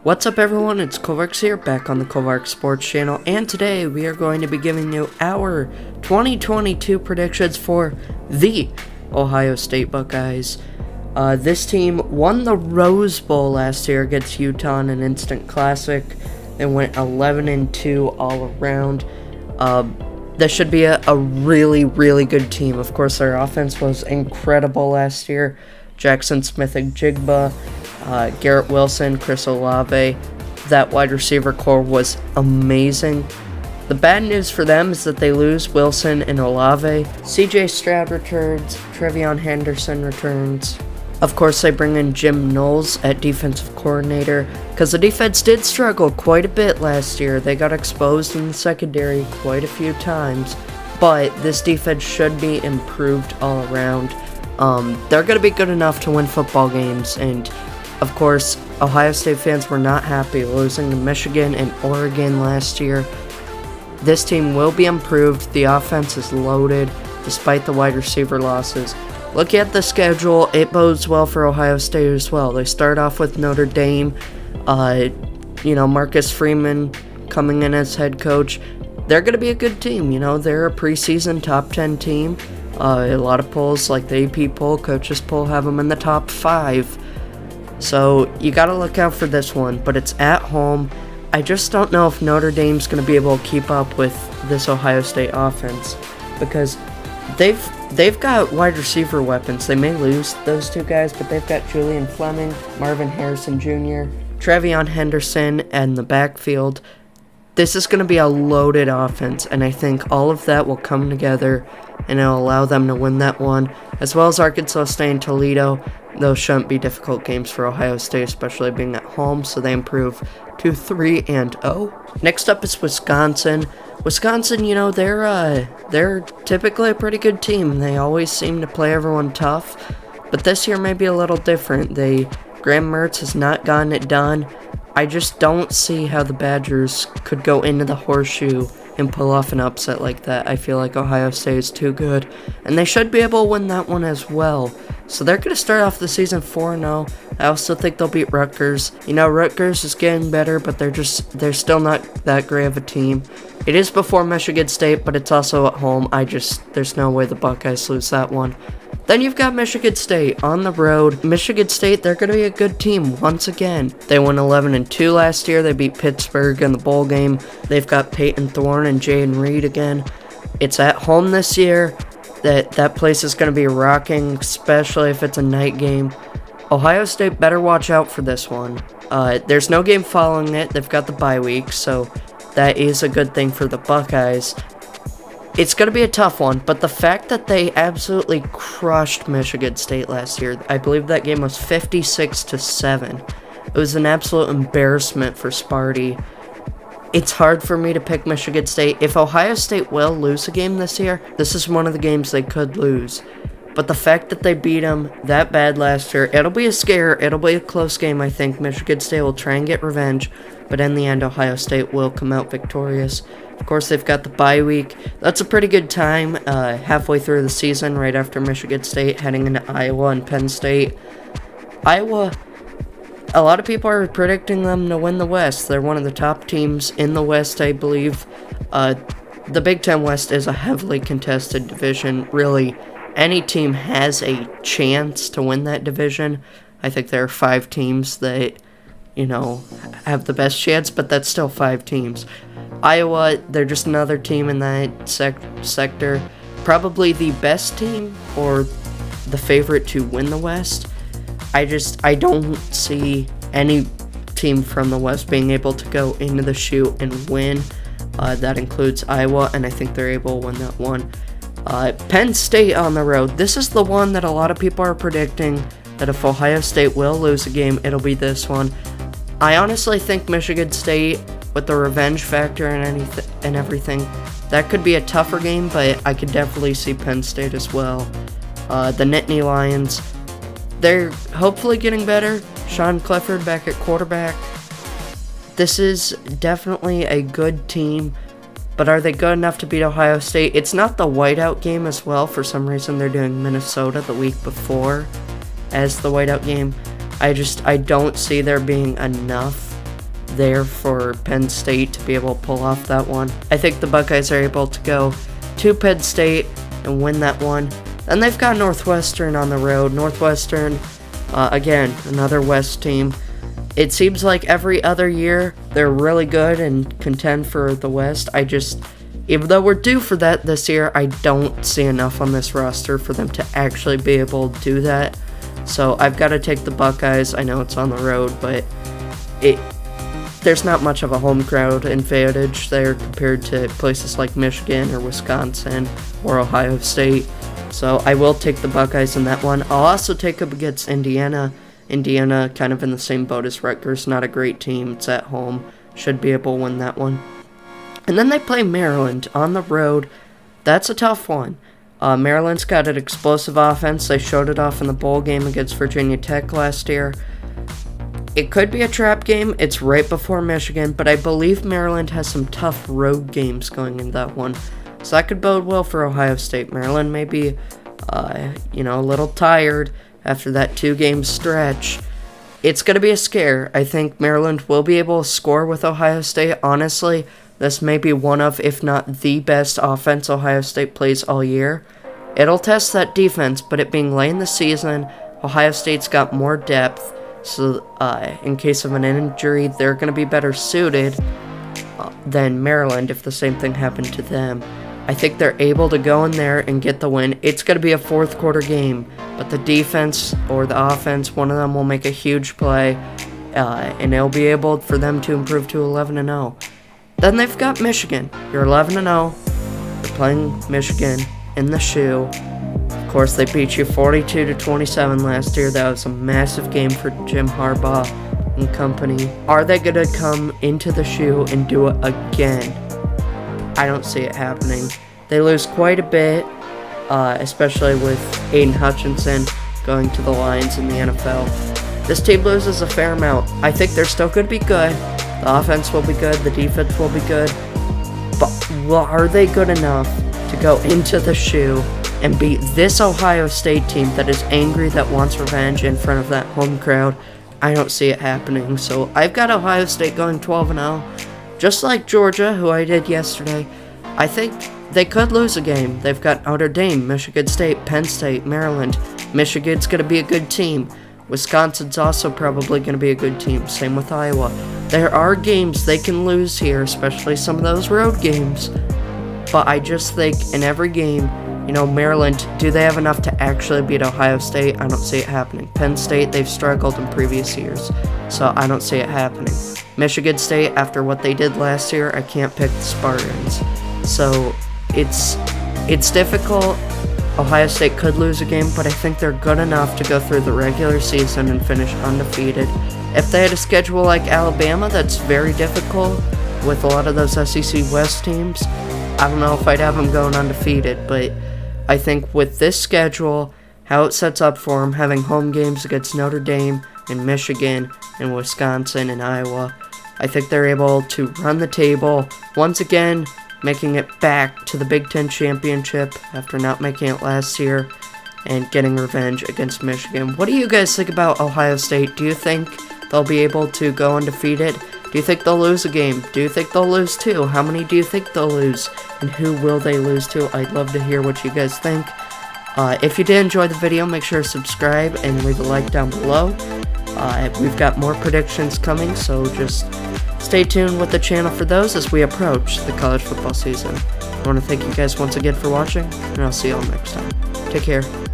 What's up everyone, it's Kovarks here, back on the Kovarks Sports channel, and today we are going to be giving you our 2022 predictions for the Ohio State Buckeyes. This team won the Rose Bowl last year against Utah in an instant classic. They went 11-2 all around. This should be a really good team. Of course, their offense was incredible last year. Jackson Smith-Njigba, Garrett Wilson, Chris Olave. That wide receiver core was amazing. The bad news for them is that they lose Wilson and Olave. CJ Stroud returns, Trevion Henderson returns. Of course, they bring in Jim Knowles at defensive coordinator, because the defense did struggle quite a bit last year. They got exposed in the secondary quite a few times, but this defense should be improved all around. They're going to be good enough to win football games, and of course, Ohio State fans were not happy losing to Michigan and Oregon last year. This team will be improved. The offense is loaded despite the wide receiver losses. Looking at the schedule, it bodes well for Ohio State as well. They start off with Notre Dame, Marcus Freeman coming in as head coach. They're going to be a good team, they're a preseason top 10 team. A lot of polls, like the AP poll, coaches poll, have them in the top 5. So you got to look out for this one, but it's at home. I just don't know if Notre Dame's going to be able to keep up with this Ohio State offense, because they've got wide receiver weapons. They may lose those two guys, but they've got Julian Fleming, Marvin Harrison Jr., Trevion Henderson, and the backfield. This is going to be a loaded offense, and I think all of that will come together, and it'll allow them to win that one, as well as Arkansas State and Toledo. Those shouldn't be difficult games for Ohio State, especially being at home, so they improve to 3-0. Next up is Wisconsin. Wisconsin, they're typically a pretty good team. They always seem to play everyone tough, but this year may be a little different. Graham Mertz has not gotten it done. I just don't see how the Badgers could go into the horseshoe and pull off an upset like that. I feel like Ohio State is too good, and they should be able to win that one as well. So they're going to start off the season 4-0. I also think they'll beat Rutgers. Rutgers is getting better, but they're still not that great of a team. It is before Michigan State, but it's also at home. There's no way the Buckeyes lose that one. Then you've got Michigan State on the road. Michigan State, they're going to be a good team once again. They won 11-2 last year. They beat Pittsburgh in the bowl game. They've got Peyton Thorne and Jayden Reed again. It's at home this year. That place is going to be rocking, especially if it's a night game. Ohio State better watch out for this one. There's no game following it. They've got the bye week, so that is a good thing for the Buckeyes. It's going to be a tough one, but the fact that they absolutely crushed Michigan State last year, I believe that game was 56-7. It was an absolute embarrassment for Sparty. It's hard for me to pick Michigan State. If Ohio State will lose a game this year, this is one of the games they could lose. But the fact that they beat them that bad last year, it'll be a scare. It'll be a close game, I think. Michigan State will try and get revenge, but in the end, Ohio State will come out victorious. Of course, they've got the bye week. That's a pretty good time, halfway through the season, right after Michigan State, heading into Iowa and Penn State. Iowa, a lot of people are predicting them to win the West. They're one of the top teams in the West, I believe. The Big Ten West is a heavily contested division. Really, any team has a chance to win that division. I think there are 5 teams that, have the best chance, but that's still 5 teams. Iowa, they're just another team in that sector. Probably the best team or the favorite to win the West. I don't see any team from the West being able to go into the chute and win. That includes Iowa, and I think they're able to win that one. Penn State on the road. This is the one that a lot of people are predicting that if Ohio State will lose a game, it'll be this one. I honestly think Michigan State, with the revenge factor and everything, that could be a tougher game, but I could definitely see Penn State as well. The Nittany Lions, they're hopefully getting better. Sean Clifford back at quarterback. This is definitely a good team, but are they good enough to beat Ohio State? It's not the whiteout game as well. For some reason, they're doing Minnesota the week before as the whiteout game. I don't see there being enough there for Penn State to be able to pull off that one. I think the Buckeyes are able to go to Penn State and win that one. Then they've got Northwestern on the road. Northwestern, again, another West team. It seems like every other year they're really good and contend for the West. Even though we're due for that this year, I don't see enough on this roster for them to actually be able to do that. So I've got to take the Buckeyes. I know it's on the road, but there's not much of a home crowd advantage there compared to places like Michigan or Wisconsin or Ohio State. So I will take the Buckeyes in that one. I'll also take them against Indiana. Indiana kind of in the same boat as Rutgers. Not a great team. It's at home. Should be able to win that one. And then they play Maryland on the road. That's a tough one. Maryland's got an explosive offense. They showed it off in the bowl game against Virginia Tech last year. It could be a trap game. It's right before Michigan, but I believe Maryland has some tough road games going in that one. So that could bode well for Ohio State. Maryland may be, a little tired after that 2-game stretch. It's going to be a scare. I think Maryland will be able to score with Ohio State. Honestly, this may be one of, if not the best offense Ohio State plays all year. It'll test that defense, but it being late in the season, Ohio State's got more depth. So in case of an injury, they're going to be better suited than Maryland if the same thing happened to them. I think they're able to go in there and get the win. It's going to be a fourth quarter game, but the defense or the offense, one of them will make a huge play, and it'll be able for them to improve to 11-0. Then they've got Michigan. You're 11-0. They're playing Michigan in the shoe. Of course, they beat you 42-27 last year. That was a massive game for Jim Harbaugh and company. Are they going to come into the shoe and do it again? I don't see it happening. They lose quite a bit, especially with Aiden Hutchinson going to the Lions in the NFL. This team loses a fair amount. I think they're still going to be good. The offense will be good. The defense will be good. But are they good enough to go into the shoe and beat this Ohio State team that is angry, that wants revenge in front of that home crowd? I don't see it happening. So I've got Ohio State going 12-0. Just like Georgia, who I did yesterday, I think they could lose a game. They've got Notre Dame, Michigan State, Penn State, Maryland. Michigan's going to be a good team. Wisconsin's also probably going to be a good team. Same with Iowa. There are games they can lose here, especially some of those road games. But I just think in every game, Maryland, do they have enough to actually beat Ohio State? I don't see it happening. Penn State, they've struggled in previous years, so I don't see it happening. Michigan State, after what they did last year, I can't pick the Spartans. So it's difficult. Ohio State could lose a game, but I think they're good enough to go through the regular season and finish undefeated. If they had a schedule like Alabama, that's very difficult with a lot of those SEC West teams. I don't know if I'd have them going undefeated, but I think with this schedule, how it sets up for them, having home games against Notre Dame and Michigan and Wisconsin and Iowa, I think they're able to run the table once again, making it back to the Big Ten Championship after not making it last year and getting revenge against Michigan. What do you guys think about Ohio State? Do you think they'll be able to go undefeated? Do you think they'll lose a game? Do you think they'll lose 2? How many do you think they'll lose? And who will they lose to? I'd love to hear what you guys think. If you did enjoy the video, make sure to subscribe and leave a like down below. We've got more predictions coming, so just stay tuned with the channel for those as we approach the college football season. I want to thank you guys once again for watching, and I'll see you all next time. Take care.